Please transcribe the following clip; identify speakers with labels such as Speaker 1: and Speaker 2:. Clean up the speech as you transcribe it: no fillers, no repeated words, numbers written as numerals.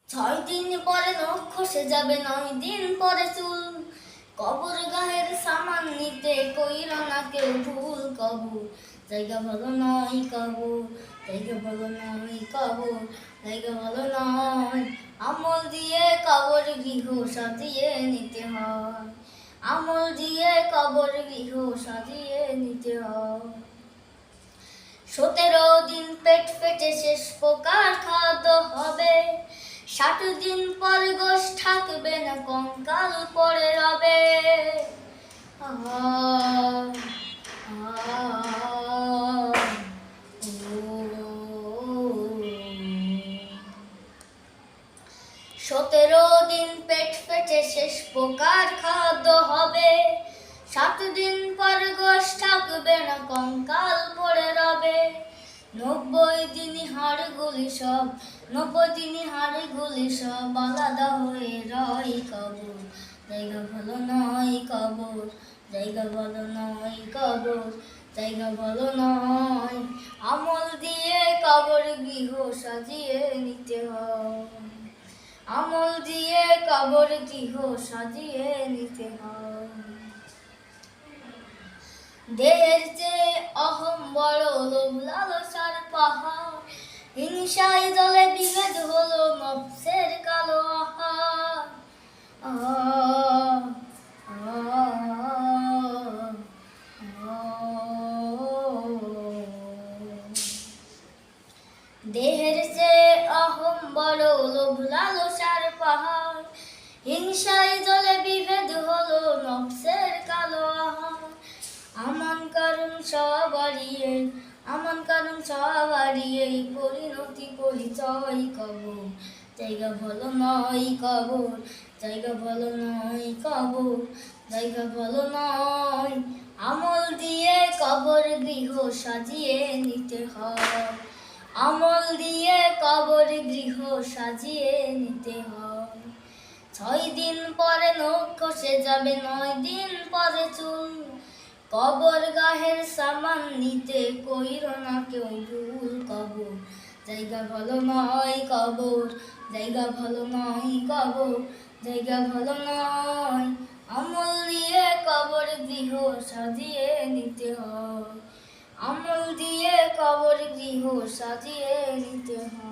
Speaker 1: 6 দিন পরে নখ খসে যাবে, 9 দিন পরে চুল। কবর গাহের সামান নিতে কইরা না কেউ ভুল। কবর জায়গা ভালো নয়, কবর জায়গা ভালো নয়, কবর জায়গা ভালো নয়। আমল দিয়ে কবর গৃহ সাজিয়ে নিতে হয়, আমল দিয়ে কবর গৃহ সাজিয়ে নিতে হয়। 17 দিন পেট ফেটে শেষ প্রকার খাদ্য হবে, 60 দিন পর গোশ থাকবে না, কঙ্কাল পড়ে রবে। আহ, আহ, ও। 17 দিন পেট ফেটে শেষ প্রকার খাদ্য হবে, 7 দিন পর গোশ থাকবে না, কঙ্কাল পড়ে রবে। 90 দিনই হাড়গুলি সব, 90 দিনই হাড়গুলি সব আলাদা হয়ে রয়। কবর জায়গা ভালো নয়, কবর জায়গা ভালো নয়, কবর জায়গা ভালো নয়। আমল দিয়ে কবর গৃহ সাজিয়ে নিতে হয়, আমল দিয়ে কবর গৃহ সাজিয়ে নিতে হয়। দেহের চেয়ে অহম বড়, লোভ লালসার পাহাড়, হিংসায় দলে বিভেদ হলো নফসের কালো আহার। দেহের চেয়ে অহম বড়, লোভ লালসার পাহাড়, হিংসায় দলে বিভেদ হলো নফসের কালো আহার। আমান কারণ সবারই এই, আমান কারণ সবারই এই পরিণতি পরিচয়। কবর জায়গা ভালো নয়, কবর জায়গা ভালো নয়, কবর জায়গা ভালো নয়। আমল দিয়ে কবর গৃহ সাজিয়ে নিতে হয়, আমল দিয়ে কবর গৃহ সাজিয়ে নিতে হয়। 6 দিন পরে নখ খসে যাবে, 9 দিন পরে চুল। কবর গাহের সামান নিতে কইরো না কেউ ভুল। কবর জায়গা ভালো নয়, কবর জায়গা ভালো নয়, কবর জায়গা ভালো নয়। আমল দিয়ে কবর গৃহ সাজিয়ে নিতে হয়, আমল দিয়ে কবর গৃহ সাজিয়ে নিতে হয়।